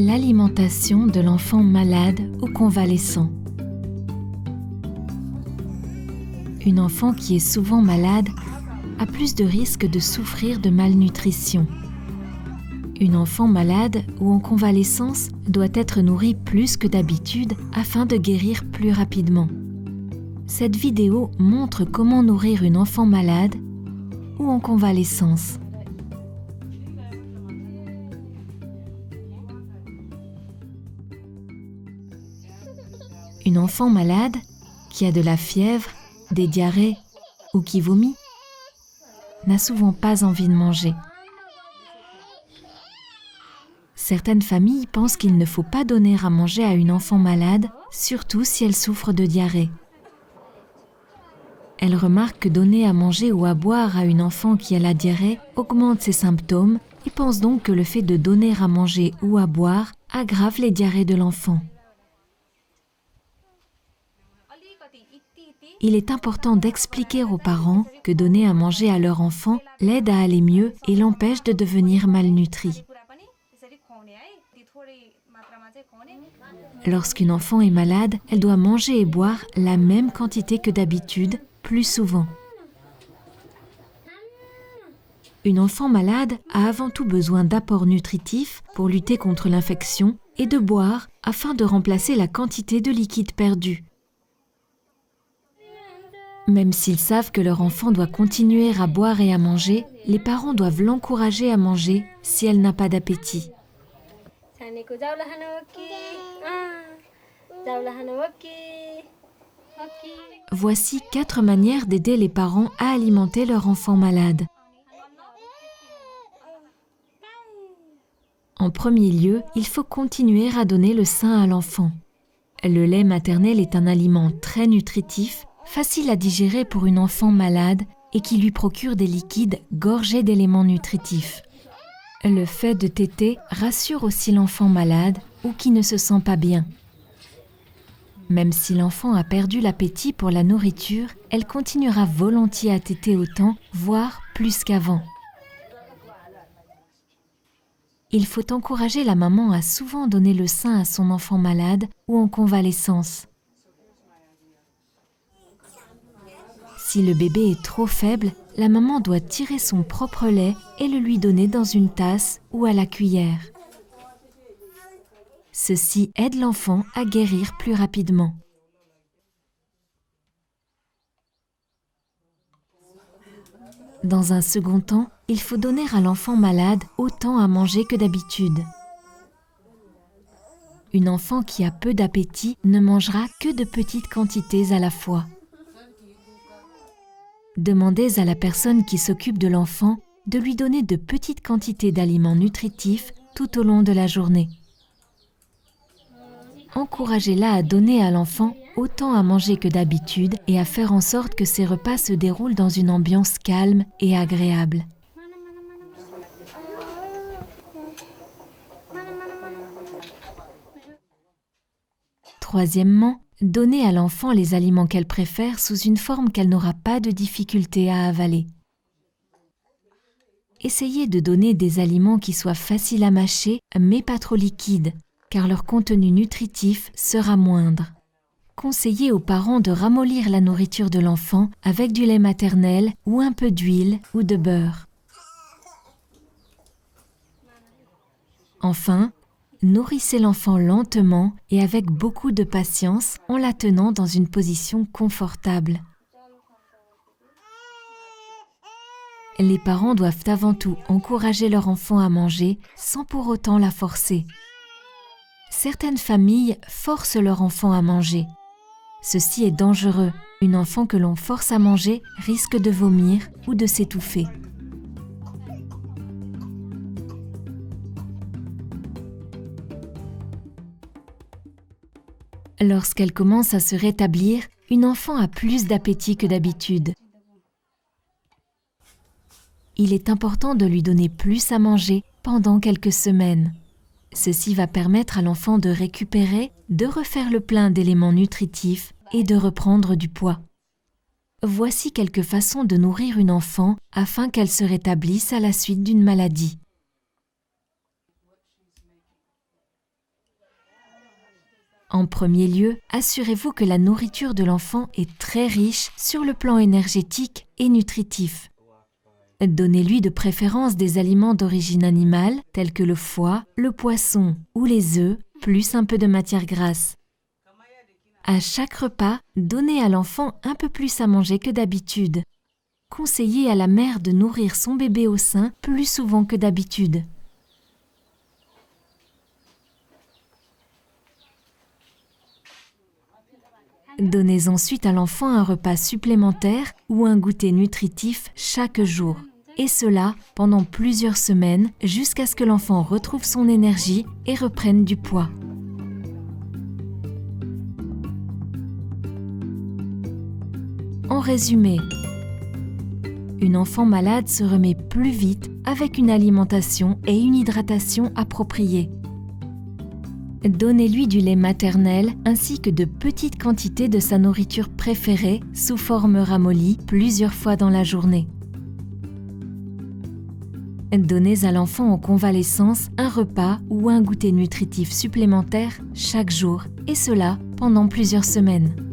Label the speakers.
Speaker 1: L'alimentation de l'enfant malade ou convalescent. Une enfant qui est souvent malade a plus de risques de souffrir de malnutrition. Une enfant malade ou en convalescence doit être nourrie plus que d'habitude afin de guérir plus rapidement. Cette vidéo montre comment nourrir une enfant malade ou en convalescence. Une enfant malade qui a de la fièvre, des diarrhées ou qui vomit n'a souvent pas envie de manger. Certaines familles pensent qu'il ne faut pas donner à manger à une enfant malade, surtout si elle souffre de diarrhée. Elles remarquent que donner à manger ou à boire à une enfant qui a la diarrhée augmente ses symptômes et pensent donc que le fait de donner à manger ou à boire aggrave les diarrhées de l'enfant. Il est important d'expliquer aux parents que donner à manger à leur enfant l'aide à aller mieux et l'empêche de devenir malnutri. Lorsqu'une enfant est malade, elle doit manger et boire la même quantité que d'habitude, plus souvent. Une enfant malade a avant tout besoin d'apports nutritifs pour lutter contre l'infection et de boire afin de remplacer la quantité de liquide perdue. Même s'ils savent que leur enfant doit continuer à boire et à manger, les parents doivent l'encourager à manger si elle n'a pas d'appétit. Voici 4 manières d'aider les parents à alimenter leur enfant malade. En premier lieu, il faut continuer à donner le sein à l'enfant. Le lait maternel est un aliment très nutritif, facile à digérer pour une enfant malade et qui lui procure des liquides gorgés d'éléments nutritifs. Le fait de téter rassure aussi l'enfant malade ou qui ne se sent pas bien. Même si l'enfant a perdu l'appétit pour la nourriture, elle continuera volontiers à téter autant, voire plus qu'avant. Il faut encourager la maman à souvent donner le sein à son enfant malade ou en convalescence. Si le bébé est trop faible, la maman doit tirer son propre lait et le lui donner dans une tasse ou à la cuillère. Ceci aide l'enfant à guérir plus rapidement. Dans un second temps, il faut donner à l'enfant malade autant à manger que d'habitude. Une enfant qui a peu d'appétit ne mangera que de petites quantités à la fois. Demandez à la personne qui s'occupe de l'enfant de lui donner de petites quantités d'aliments nutritifs tout au long de la journée. Encouragez-la à donner à l'enfant autant à manger que d'habitude et à faire en sorte que ses repas se déroulent dans une ambiance calme et agréable. Troisièmement, donnez à l'enfant les aliments qu'elle préfère sous une forme qu'elle n'aura pas de difficulté à avaler. Essayez de donner des aliments qui soient faciles à mâcher, mais pas trop liquides, car leur contenu nutritif sera moindre. Conseillez aux parents de ramollir la nourriture de l'enfant avec du lait maternel ou un peu d'huile ou de beurre. Enfin, nourrissez l'enfant lentement et avec beaucoup de patience en la tenant dans une position confortable. Les parents doivent avant tout encourager leur enfant à manger sans pour autant la forcer. Certaines familles forcent leur enfant à manger. Ceci est dangereux. Une enfant que l'on force à manger risque de vomir ou de s'étouffer. Lorsqu'elle commence à se rétablir, une enfant a plus d'appétit que d'habitude. Il est important de lui donner plus à manger pendant quelques semaines. Ceci va permettre à l'enfant de récupérer, de refaire le plein d'éléments nutritifs et de reprendre du poids. Voici quelques façons de nourrir une enfant afin qu'elle se rétablisse à la suite d'une maladie. En premier lieu, assurez-vous que la nourriture de l'enfant est très riche sur le plan énergétique et nutritif. Donnez-lui de préférence des aliments d'origine animale tels que le foie, le poisson ou les œufs, plus un peu de matière grasse. À chaque repas, donnez à l'enfant un peu plus à manger que d'habitude. Conseillez à la mère de nourrir son bébé au sein plus souvent que d'habitude. Donnez ensuite à l'enfant un repas supplémentaire ou un goûter nutritif chaque jour. Et cela pendant plusieurs semaines jusqu'à ce que l'enfant retrouve son énergie et reprenne du poids. En résumé, une enfant malade se remet plus vite avec une alimentation et une hydratation appropriées. Donnez-lui du lait maternel ainsi que de petites quantités de sa nourriture préférée sous forme ramollie plusieurs fois dans la journée. Donnez à l'enfant en convalescence un repas ou un goûter nutritif supplémentaire chaque jour, et cela pendant plusieurs semaines.